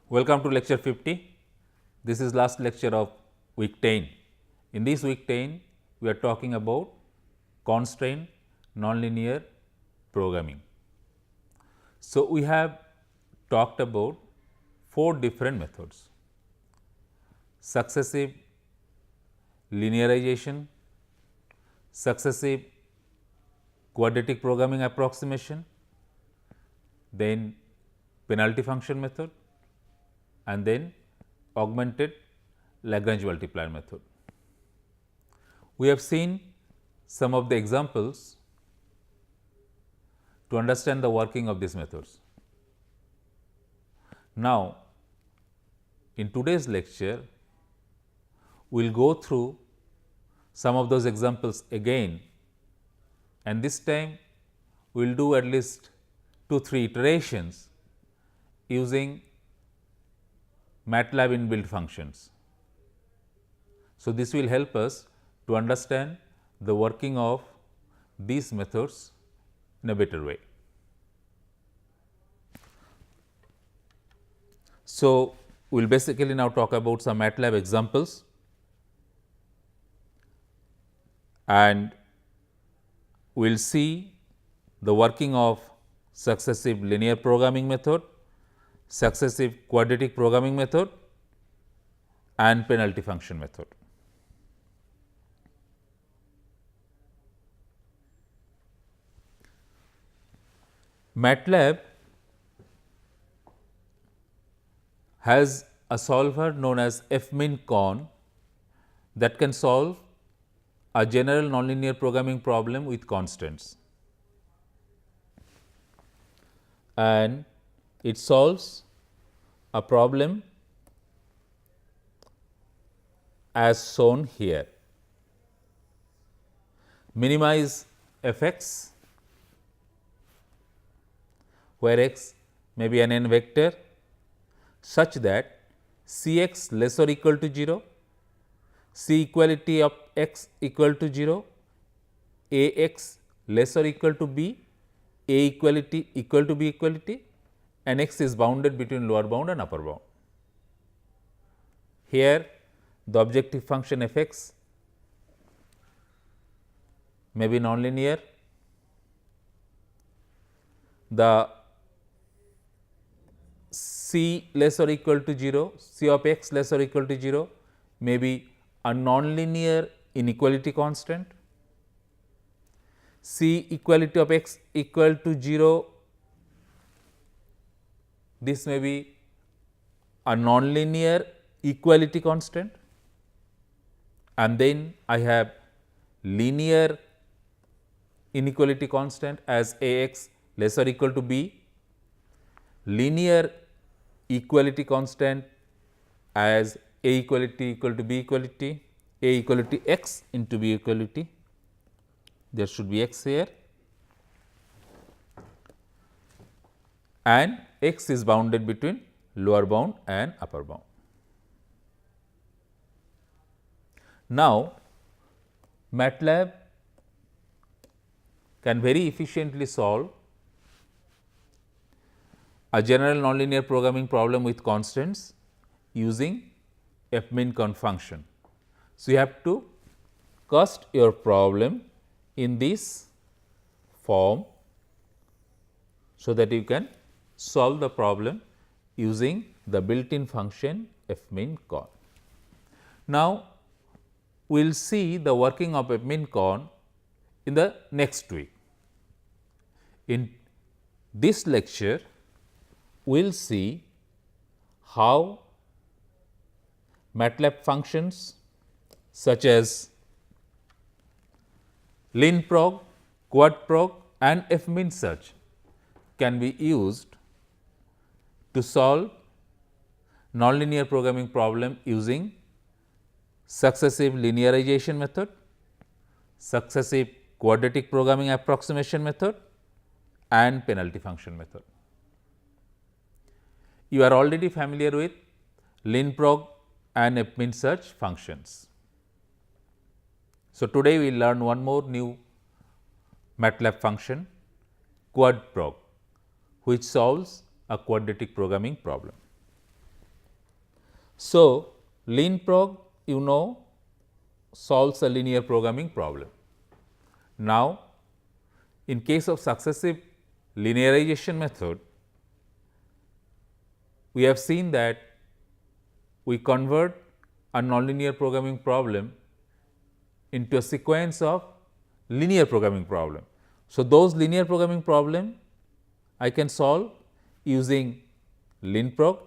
Welcome to lecture 50. This is last lecture of week 10. In this week 10, we are talking about constraint nonlinear programming. So, we have talked about 4 different methods: successive linearization, successive quadratic programming approximation, then penalty function method, and then augmented Lagrange multiplier method. We have seen some of the examples to understand the working of these methods. Now, in today's lecture, we will go through some of those examples again, and this time we will do at least 2-3 iterations using MATLAB inbuilt functions. So, this will help us to understand the working of these methods in a better way. So, we will basically now talk about some MATLAB examples, and we will see the working of successive linear programming method, successive quadratic programming method, and penalty function method. MATLAB has a solver known as fmin_con that can solve a general nonlinear programming problem with constants, and it solves a problem as shown here. Minimize f(x), where x may be an n vector such that Cx less or equal to 0, C equality of x equal to 0, Ax less or equal to b, A equality equal to b equality, and x is bounded between lower bound and upper bound. Here the objective function f(x) may be nonlinear. The C less or equal to 0, C of x less or equal to 0 may be a nonlinear inequality constant. C equality of x equal to 0, this may be a nonlinear equality constant, and then I have linear inequality constant as Ax less or equal to b, linear equality constant as A equality equal to b equality, A equality x into b equality, there should be x here, and x is bounded between lower bound and upper bound. Now, MATLAB can very efficiently solve a general nonlinear programming problem with constants using fmin_con function. So, you have to cast your problem in this form, so that you can solve the problem using the built-in function fmin_con. Now, we will see the working of fmin_con in the next week. In this lecture, we will see how MATLAB functions such as linprog, quadprog, and fminsearch can be used to solve nonlinear programming problem using successive linearization method, successive quadratic programming approximation method, and penalty function method. You are already familiar with linprog and fminsearch functions. So, today we will learn one more new MATLAB function, quadprog, which solves a quadratic programming problem. So, LeanProg you know solves a linear programming problem. Now, in case of successive linearization method, we have seen that we convert a nonlinear programming problem into a sequence of linear programming problem. So, those linear programming problem I can solve using LeanProg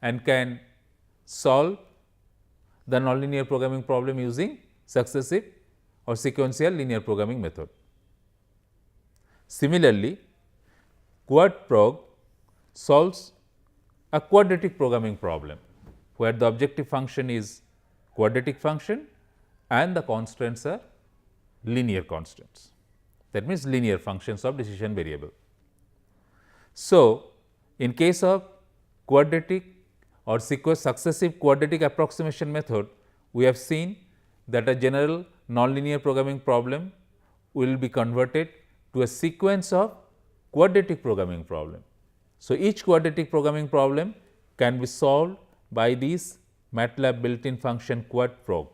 and can solve the nonlinear programming problem using successive or sequential linear programming method. Similarly, QuadProg solves a quadratic programming problem, where the objective function is quadratic function and the constants are linear constants, that means linear functions of decision variable. So, in case of quadratic or successive quadratic approximation method, we have seen that a general nonlinear programming problem will be converted to a sequence of quadratic programming problem. So, each quadratic programming problem can be solved by this MATLAB built-in function QuadProg.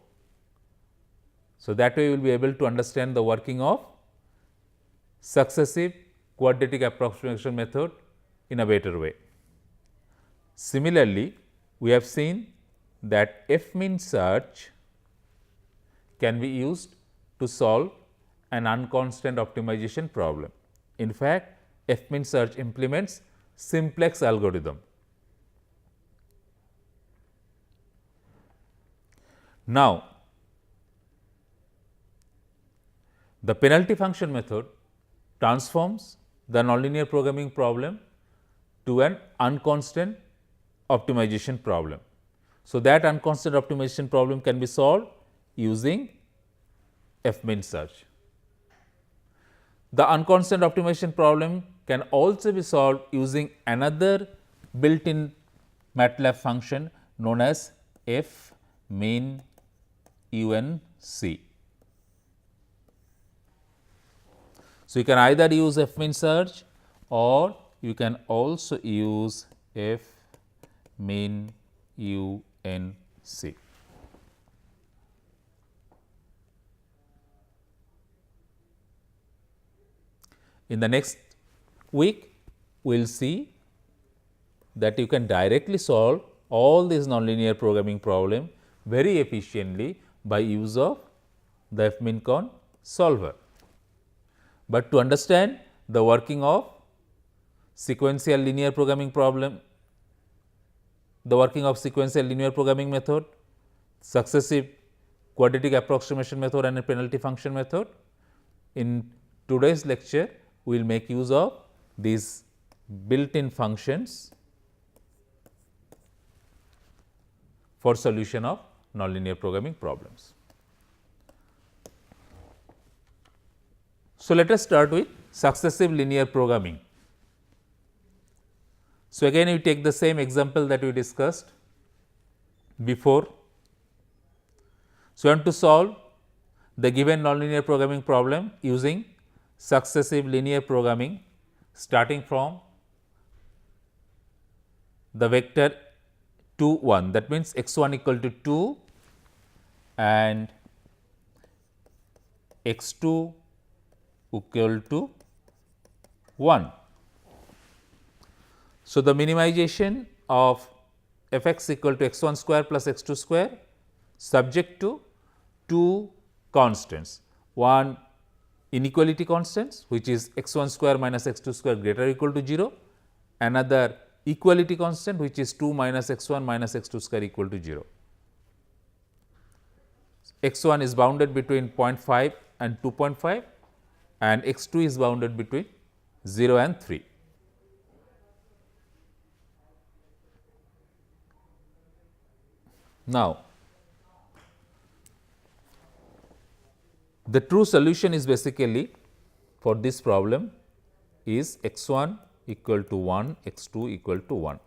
So, that way you will be able to understand the working of successive quadratic approximation method in a better way. Similarly, we have seen that F-min search can be used to solve an unconstant optimization problem. In fact, F-min search implements simplex algorithm. Now, the penalty function method transforms the nonlinear programming problem to an unconstant optimization problem. So, that unconstant optimization problem can be solved using F-min search. The unconstant optimization problem can also be solved using another built-in MATLAB function known as F-min UNC. So, you can either use F-min search or you can also use F-min UNC. In the next week, we will see that you can directly solve all these nonlinear programming problem very efficiently by use of the F-min-con solver. But to understand the working of sequential linear programming problem, the working of sequential linear programming method, successive quadratic approximation method and a penalty function method, in today's lecture we will make use of these built-in functions for solution of nonlinear programming problems. So, let us start with successive linear programming. So, again we take the same example that we discussed before. So, we want to solve the given nonlinear programming problem using successive linear programming starting from the vector 2 1, that means x 1 equal to 2 and x 2 equal to 1. So, the minimization of f x equal to x 1 square plus x 2 square subject to two constants, one inequality constants which is x 1 square minus x 2 square greater or equal to 0, another equality constant which is 2 minus x 1 minus x 2 square equal to 0. X 1 is bounded between 0.5 and 2.5 and x 2 is bounded between 0 and 3. Now, the true solution is basically for this problem is x 1 equal to 1, x 2 equal to 1.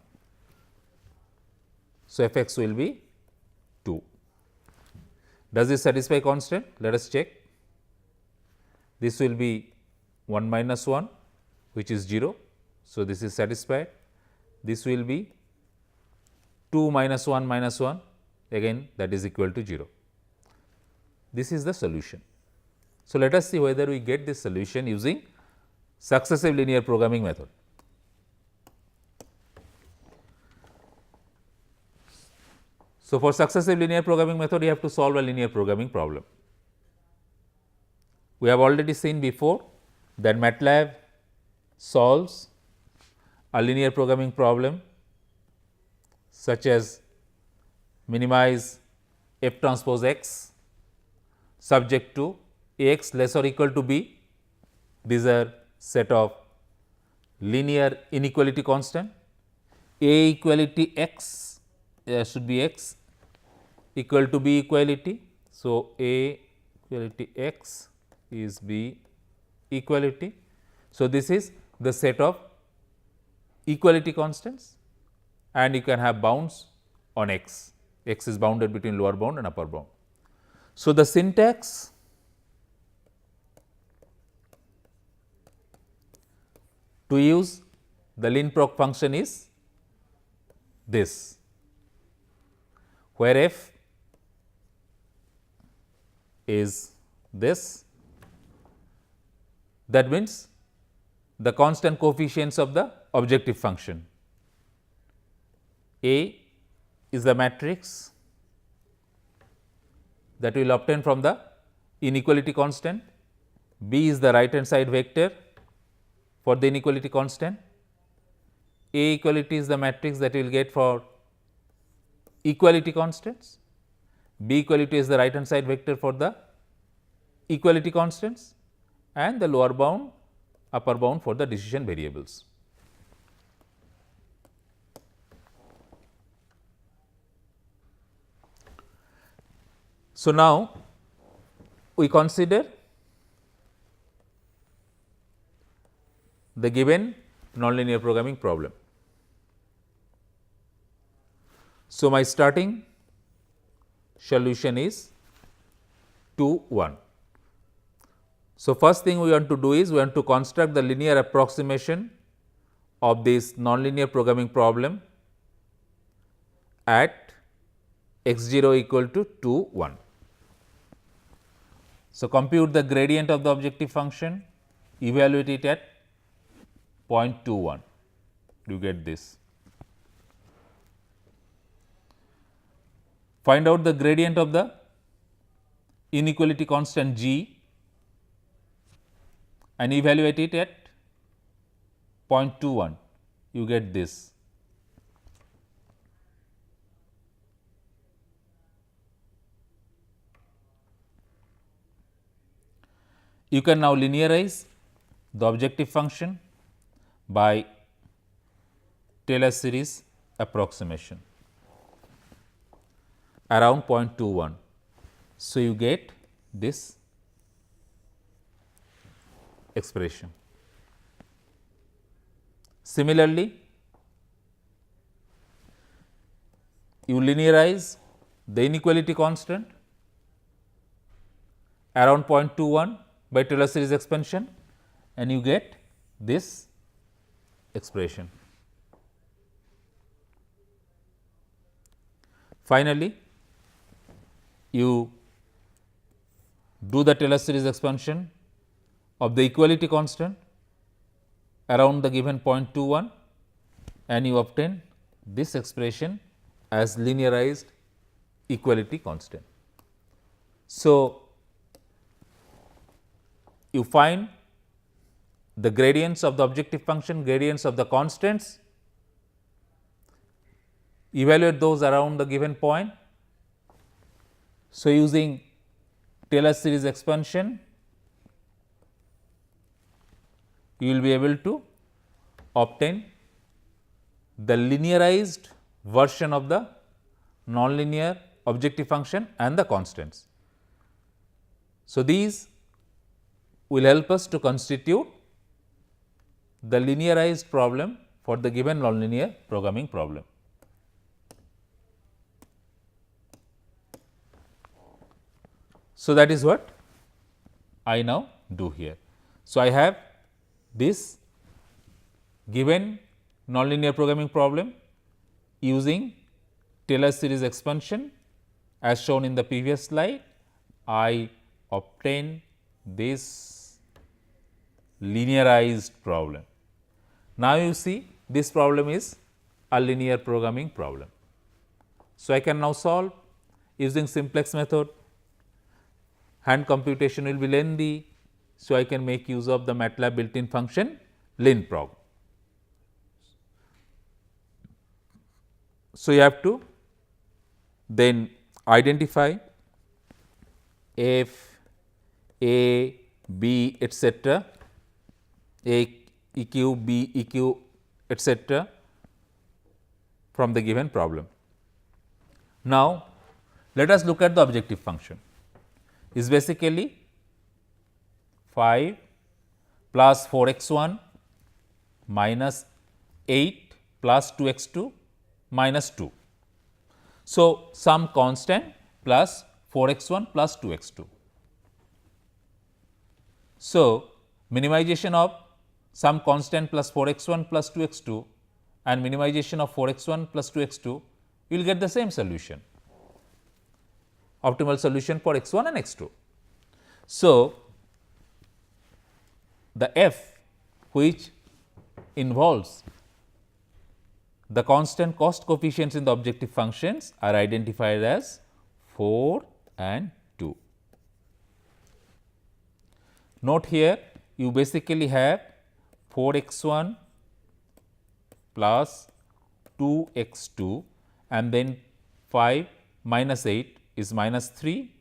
So, f x will be 2. Does this satisfy constant? Let us check. This will be 1 minus 1 which is 0. So, this is satisfied. This will be 2 minus 1 again that is equal to 0. This is the solution. So, let us see whether we get this solution using successive linear programming method. So, for successive linear programming method, you have to solve a linear programming problem. We have already seen before that MATLAB solves a linear programming problem such as minimize f transpose x subject to x less or equal to b. These are set of linear inequality constant. A equality x should be x equal to b equality. So, A equality x is b equality. So, this is the set of equality constants and you can have bounds on x. X is bounded between lower bound and upper bound. So, the syntax to use the linprog function is this, where f is this, that means the constant coefficients of the objective function. A is the matrix that we will obtain from the inequality constant, B is the right hand side vector for the inequality constant, A equality is the matrix that we will get for equality constants, B equality is the right hand side vector for the equality constants and the lower bound upper bound for the decision variables. So, now we consider the given nonlinear programming problem. So, my starting solution is 2 1. So, first thing we want to do is we want to construct the linear approximation of this nonlinear programming problem at x 0 equal to 2 1. So, compute the gradient of the objective function, evaluate it at 0.21, you get this. Find out the gradient of the inequality constant g and evaluate it at 0.21, you get this. You can now linearize the objective function by Taylor series approximation around 0.21. So, you get this expression. Similarly, you linearize the inequality constant around 0.21 by Taylor series expansion and you get this expression. Finally, you do the Taylor series expansion of the equality constant around the given 0.21 and you obtain this expression as linearized equality constant. So, you find the gradients of the objective function, gradients of the constants, evaluate those around the given point. So, using Taylor series expansion, you will be able to obtain the linearized version of the nonlinear objective function and the constants. So, these will help us to constitute the linearized problem for the given nonlinear programming problem. So, that is what I now do here. So, I have this given nonlinear programming problem using Taylor series expansion as shown in the previous slide, I obtain this linearized problem. Now, you see this problem is a linear programming problem. So, I can now solve using simplex method. Hand computation will be lengthy. So, I can make use of the MATLAB built-in function linprog. So, you have to then identify f, a, b, etcetera, a eq, b eq, etcetera from the given problem. Now, let us look at the objective function. Is basically 5 plus 4 x 1 minus 8 plus 2 x 2 minus 2. So, some constant plus 4 x 1 plus 2 x 2. So, minimization of some constant plus 4 x 1 plus 2 x 2 and minimization of 4 x 1 plus 2 x 2, you will get the same solution, optimal solution for x 1 and x 2. So, the f which involves the constant cost coefficients in the objective functions are identified as 4 and 2. Note here, you basically have 4 x 1 plus 2 x 2 and then 5 minus 8 is minus 3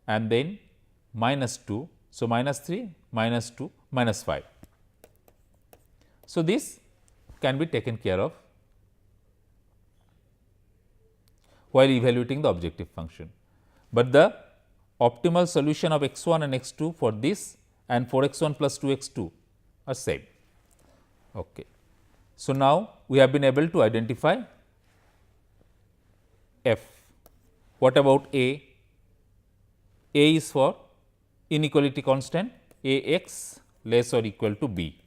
and then minus 2. So, minus 3 minus 2 minus 5. So, this can be taken care of while evaluating the objective function, but the optimal solution of x 1 and x 2 for this and for x 1 plus 2 x 2 are same. Okay. So, now we have been able to identify f. What about a? A is for inequality constant a x less or equal to b.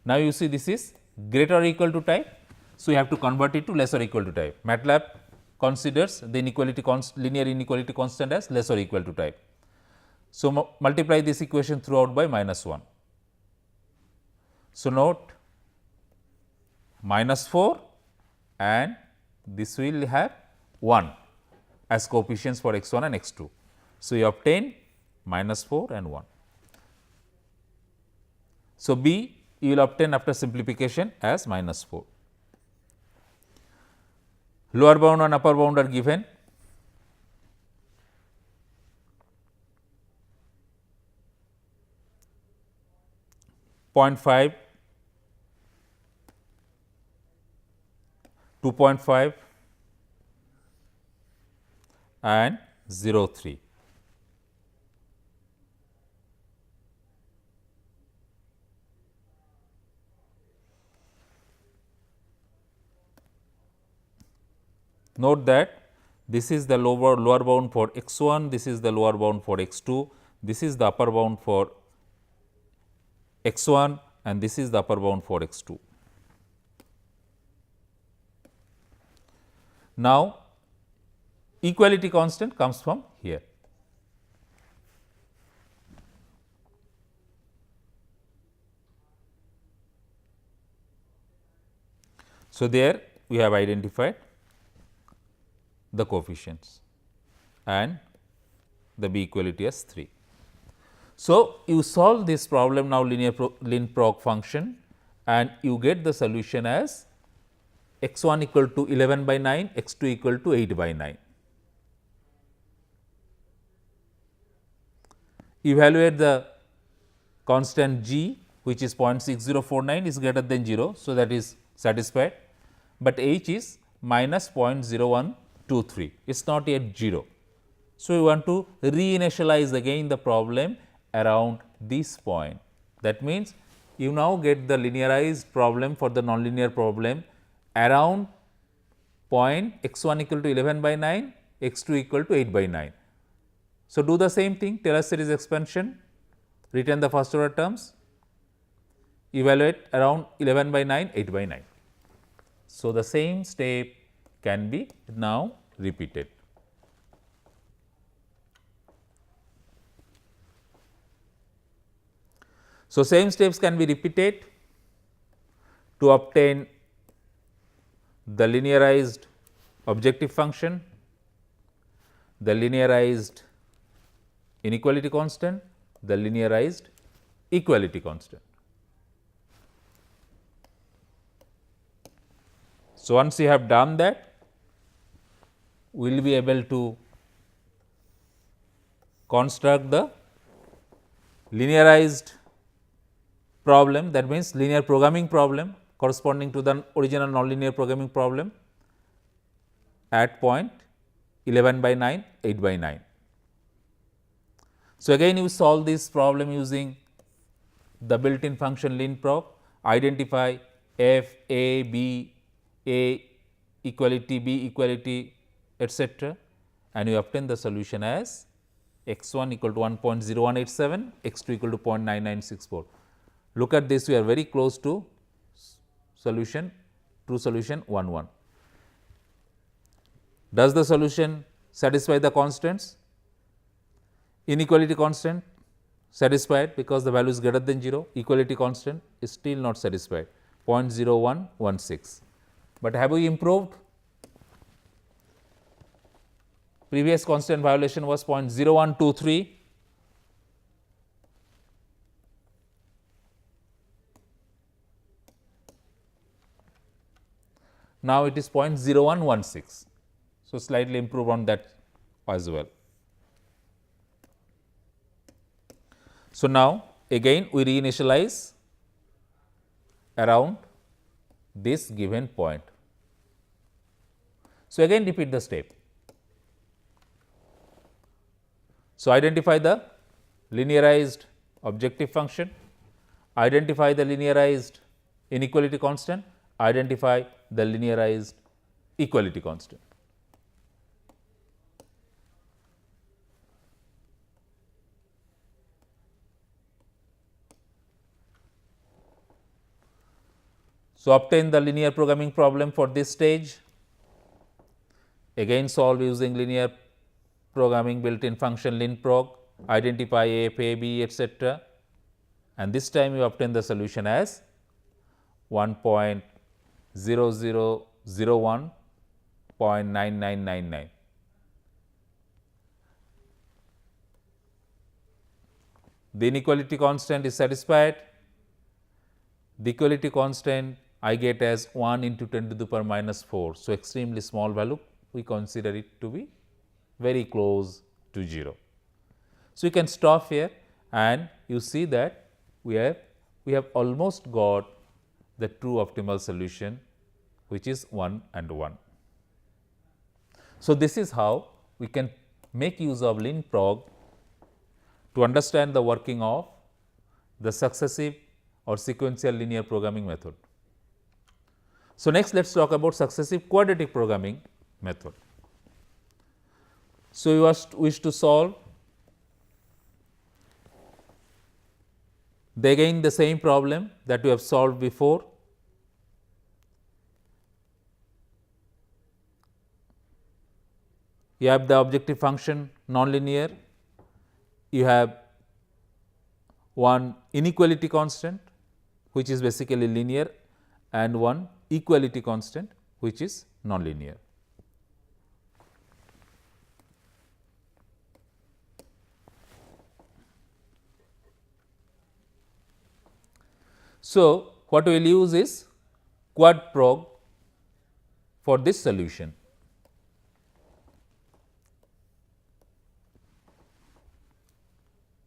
Now, you see this is greater or equal to type. So, you have to convert it to less or equal to type. MATLAB considers the inequality linear inequality constant as less or equal to type. So, multiply this equation throughout by minus 1. So, note minus 4 and this will have 1 as coefficients for x 1 and x 2. So, you obtain minus 4 and 1. So, b you will obtain after simplification as minus 4. Lower bound and upper bound are given. Point 5, 2.5 and 0.3. Note that this is the lower bound for x 1, this is the lower bound for x 2, this is the upper bound for x 1 and this is the upper bound for x 2. Now, equality constant comes from here. So, there we have identified the coefficients and the b equality as 3. So, you solve this problem now linprog function and you get the solution as x 1 equal to 11 by 9, x 2 equal to 8 by 9. Evaluate the constant g which is 0.6049 is greater than 0. So, that is satisfied, but h is minus 0.0123, it is not yet 0. So, we want to reinitialize again the problem around this point. That means, you now get the linearized problem for the nonlinear problem around point x 1 equal to 11 by 9, x 2 equal to 8 by 9. So, do the same thing, Taylor series expansion, retain the first order terms, evaluate around 11 by 9, 8 by 9. So, the same step can be now repeated. So, same steps can be repeated to obtain the linearized objective function, the linearized inequality constant, the linearized equality constant. So, once you have done that, we will be able to construct the linearized problem, that means linear programming problem corresponding to the original nonlinear programming problem at point 11 by 9, 8 by 9. So, again you solve this problem using the built-in function linprog, identify f, a, b, a equality, b equality, etc., and you obtain the solution as x 1 equal to 1.0187, x 2 equal to 0.9964. Look at this, we are very close to solution, true solution 1 1. Does the solution satisfy the constants? Inequality constant satisfied because the value is greater than 0, equality constant is still not satisfied 0.0116. But have we improved? Previous constant violation was 0.0123. Now, it is 0.0116. So, slightly improve on that as well. So, now again we reinitialize around this given point. So, again repeat the step. So, identify the linearized objective function, identify the linearized inequality constant, identify the linearized equality constant. So, obtain the linear programming problem for this stage, again solve using linear programming built-in function linprog, identify f, a, b, etc., and this time you obtain the solution as 1.0001.9999. The inequality constant is satisfied, the equality constant I get as 1 into 10 to the power minus 4. So, extremely small value, we consider it to be very close to 0. So, you can stop here and you see that we have almost got the true optimal solution, which is 1 and 1. So, this is how we can make use of linprog to understand the working of the successive or sequential linear programming method. So, next let us talk about successive quadratic programming method. So, you wish to solve again the same problem that we have solved before. You have the objective function nonlinear, you have one inequality constant which is basically linear and one equality constant which is nonlinear. So, what we will use is quadprog for this solution.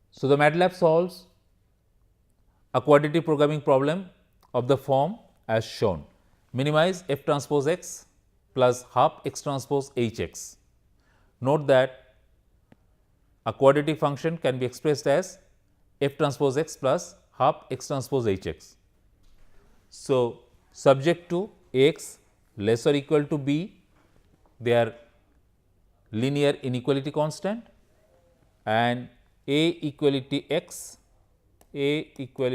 So, the MATLAB solves a quadratic programming problem of the form as shown: minimize f transpose x plus half x transpose h x. Note that a quadratic function can be expressed as f transpose x plus half x transpose h x. So, subject to x less or equal to b, they are linear inequality constant, and a equality x equal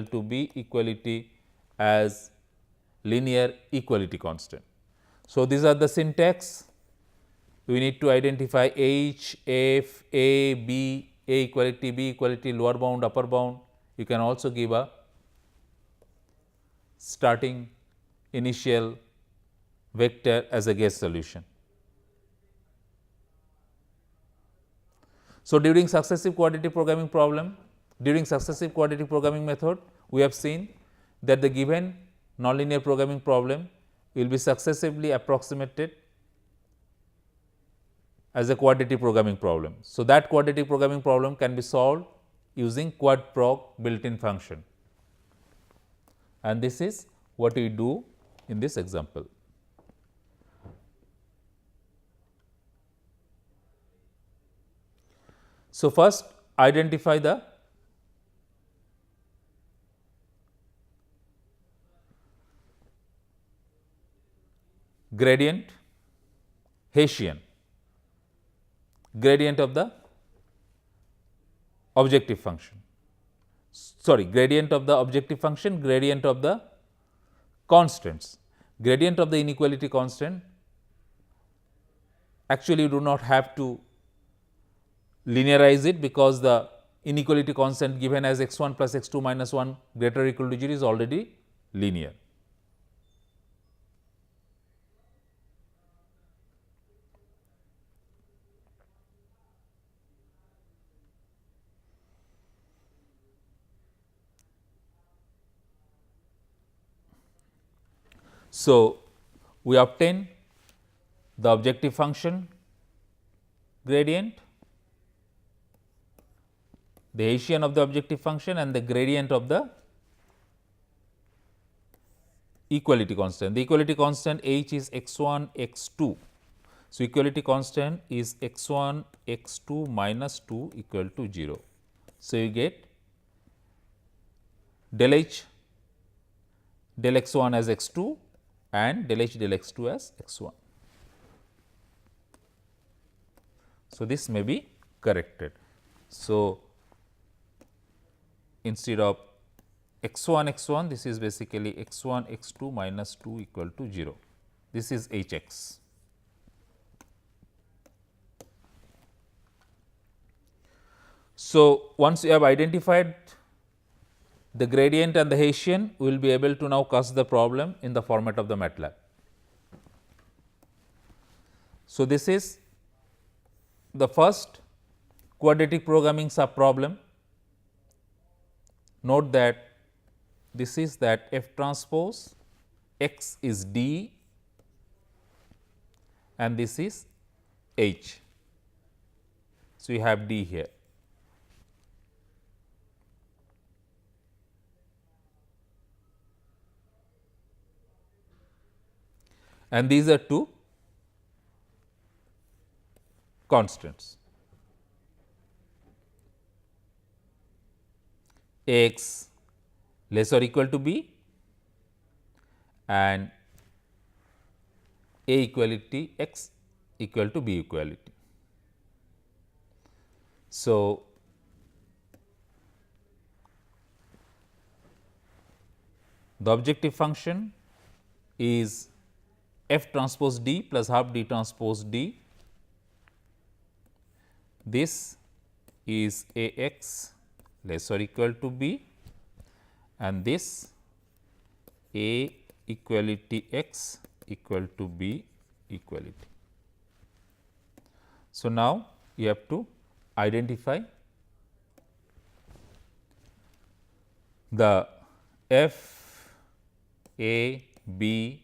to b equality as linear equality constant. So, these are the syntax. We need to identify H, F, A, B, A equality, B equality, lower bound, upper bound. You can also give a starting initial vector as a guess solution. So, during successive quadratic programming method, we have seen that the given nonlinear programming problem will be successively approximated as a quadratic programming problem. So, that quadratic programming problem can be solved using quadprog built-in function, and this is what we do in this example. So, first identify the gradient Hessian, gradient of the objective function, gradient of the objective function, gradient of the constants. Gradient of the inequality constant, actually you do not have to linearize it, because the inequality constant given as x 1 plus x 2 minus 1 greater or equal to 0 is already linear. So, we obtain the objective function gradient, the Hessian of the objective function, and the gradient of the equality constant. The equality constant H is x 1 x 2. So, equality constant is x 1 x 2 minus 2 equal to 0. So, you get del H del x 1 as x 2 and del H del x 2 as x 1. So, this may be corrected. So, instead of x 1 x 1, this is basically x 1 x 2 minus 2 equal to 0. This is H x. So, once you have identified the gradient and the Hessian, we will be able to now cast the problem in the format of the MATLAB. So, this is the first quadratic programming sub problem. Note that this is that F transpose x is D and this is H. So, you have D here. And these are two constants, x less or equal to b and a equality x equal to b equality. So, the objective function is F transpose D plus half D transpose D. This is A x less or equal to b and this A equality x equal to b equality. So, now you have to identify the F A B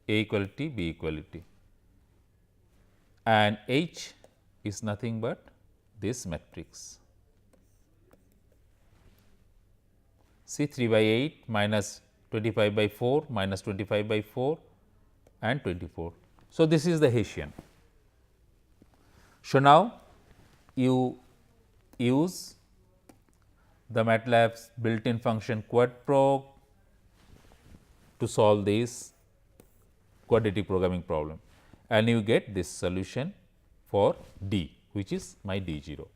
A equality B equality and H is nothing but this matrix. See 3 by 8 minus 25 by 4 minus 25 by 4 and 24. So, this is the Hessian. So, now you use the MATLAB's built-in function quadprog to solve this quadratic programming problem and you get this solution for D, which is my D 0.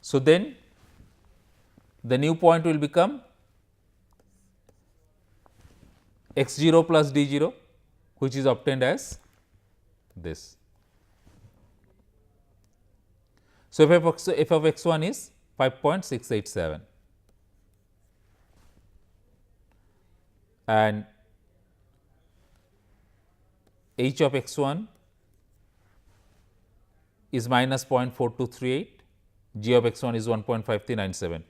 So, then the new point will become x 0 plus d 0, which is obtained as this. So, f of x 1 is 5.687 and h of x 1 is minus 0.4238, g of x 1 is 1.5397,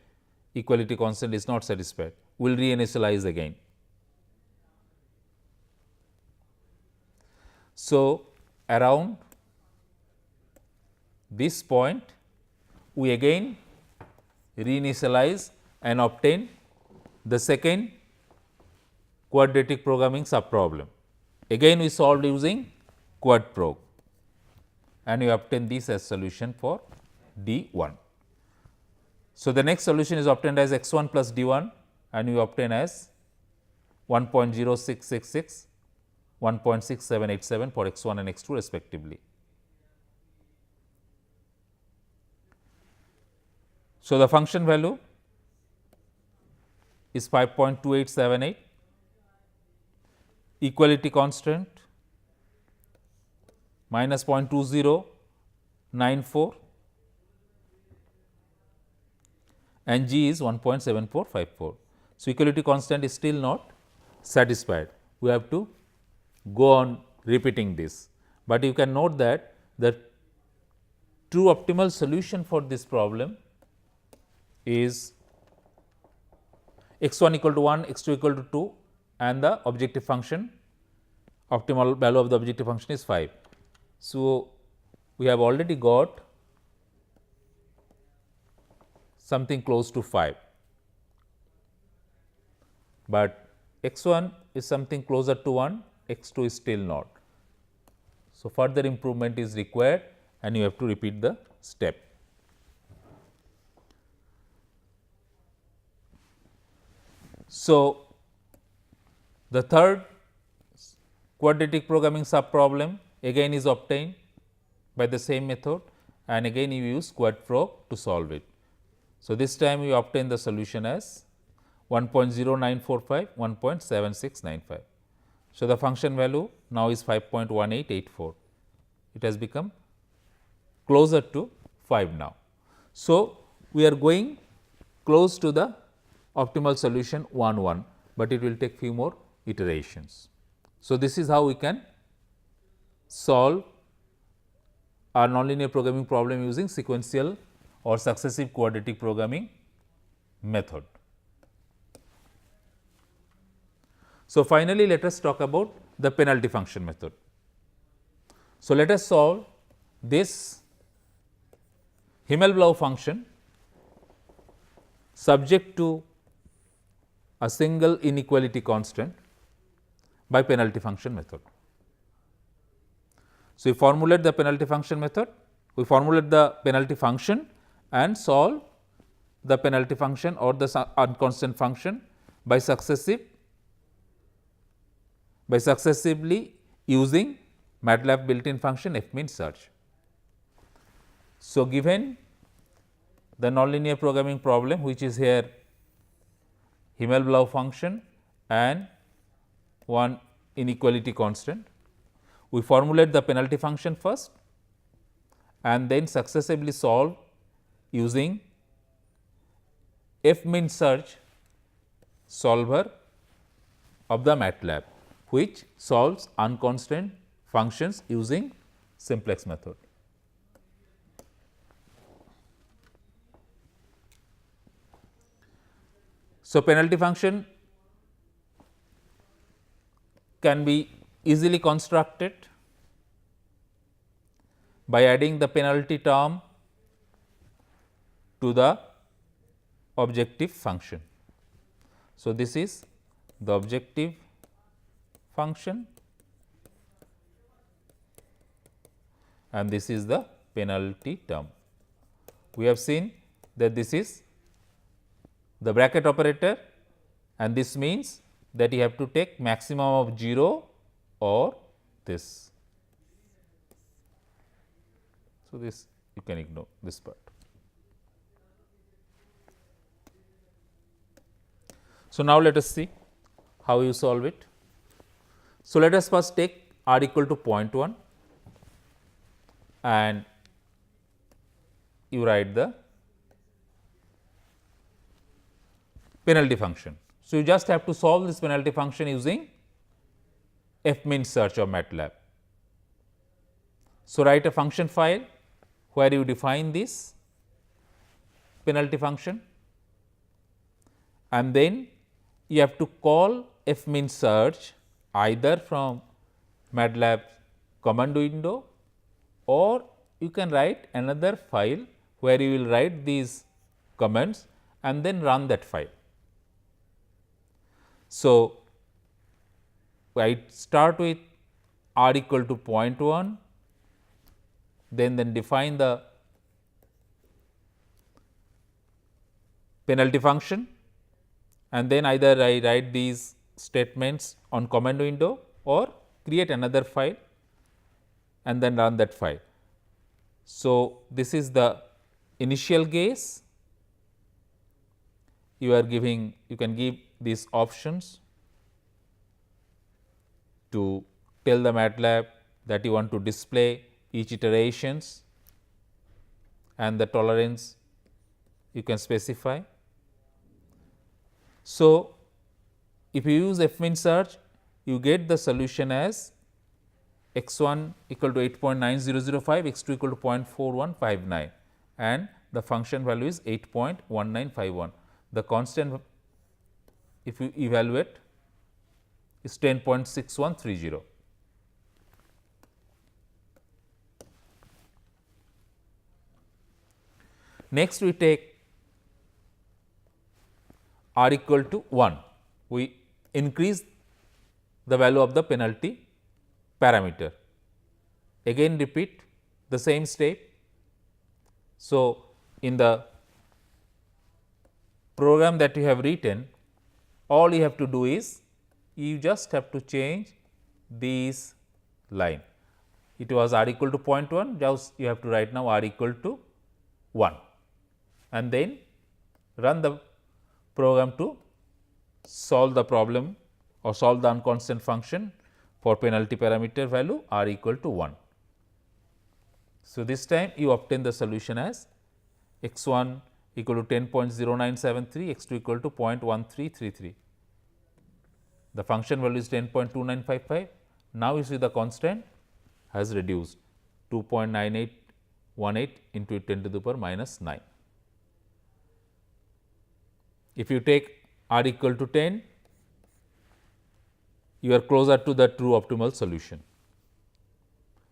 equality constant is not satisfied. We will reinitialize again. So, around this point we again reinitialize and obtain the second quadratic programming subproblem. Again we solved using QuadProg and we obtain this as solution for D 1. So, the next solution is obtained as x 1 plus D 1 and we obtain as 1.0666, 1.6787 for x 1 and x 2 respectively. So, the function value is 5.2878, equality constant minus 0.2094 and g is 1.7454. So, equality constant is still not satisfied. We have to go on repeating this, but you can note that the true optimal solution for this problem is x 1 equal to 1, x 2 equal to 2 and the objective function, optimal value of the objective function is 5. So, we have already got something close to 5, but x 1 is something closer to 1, x 2 is still not. So, further improvement is required and you have to repeat the step. So, the third quadratic programming subproblem again is obtained by the same method and again you use QuadProg to solve it. So, this time you obtain the solution as 1.0945, 1.7695. So, the function value now is 5.1884, it has become closer to 5 now. So, we are going close to the optimal solution 1 1, but it will take few more iterations. So, this is how we can solve our nonlinear programming problem using sequential or successive quadratic programming method. So, finally, let us talk about the penalty function method. So, let us solve this Himmelblau function subject to a single inequality constant by penalty function method. So, we formulate the penalty function method, we formulate the penalty function and solve the penalty function or the unconstant function by successively using MATLAB built-in function fmin search. So, given the nonlinear programming problem which is here Himmelblau function and one inequality constant, we formulate the penalty function first and then successively solve using fmin search solver of the MATLAB, which solves unconstant functions using simplex method. So, penalty function can be easily constructed by adding the penalty term to the objective function. So, this is the objective function and this is the penalty term. We have seen that this is the bracket operator and this means that you have to take maximum of 0 or this. So, this you can ignore this part. So, now let us see how you solve it. So, let us first take r equal to 0.1 and you write the penalty function. So, you just have to solve this penalty function using fmin search of MATLAB. So, write a function file where you define this penalty function and then you have to call fmin search either from MATLAB command window or you can write another file where you will write these commands and then run that file. So, I start with r equal to 0.1, then define the penalty function and then either I write these statements on command window or create another file and then run that file. So, this is the initial case, you are giving, you can give these options to tell the MATLAB that you want to display each iterations and the tolerance you can specify. So, if you use fmin search, you get the solution as x 1 equal to 8.9005, x 2 equal to 0.4159 and the function value is 8.1951. The constant if you evaluate is 10.6130. Next we take r equal to 1, we increase the value of the penalty parameter. Again repeat the same step. So, in the program that you have written, all you have to do is you just have to change this line. It was r equal to 0.1, just you have to write now r equal to 1 and then run the program to solve the problem or solve the unconstant function for penalty parameter value r equal to 1. So, this time you obtain the solution as x 1 equal to 10.0973, x 2 equal to 0.1333. The function value is 10.2955. Now, you see the constant has reduced 2.9818 into 10 to the power minus 9. If you take r equal to 10, you are closer to the true optimal solution.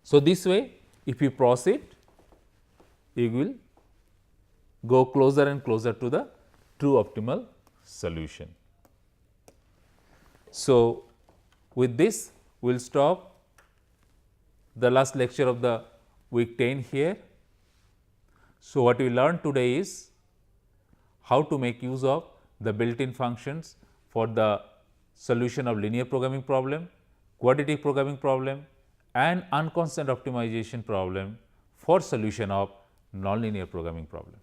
So, this way if you proceed, you will go closer and closer to the true optimal solution. So, with this we will stop the last lecture of the week 10 here. So, what we learned today is how to make use of the built-in functions for the solution of linear programming problem, quadratic programming problem and unconstant optimization problem for solution of nonlinear programming problem.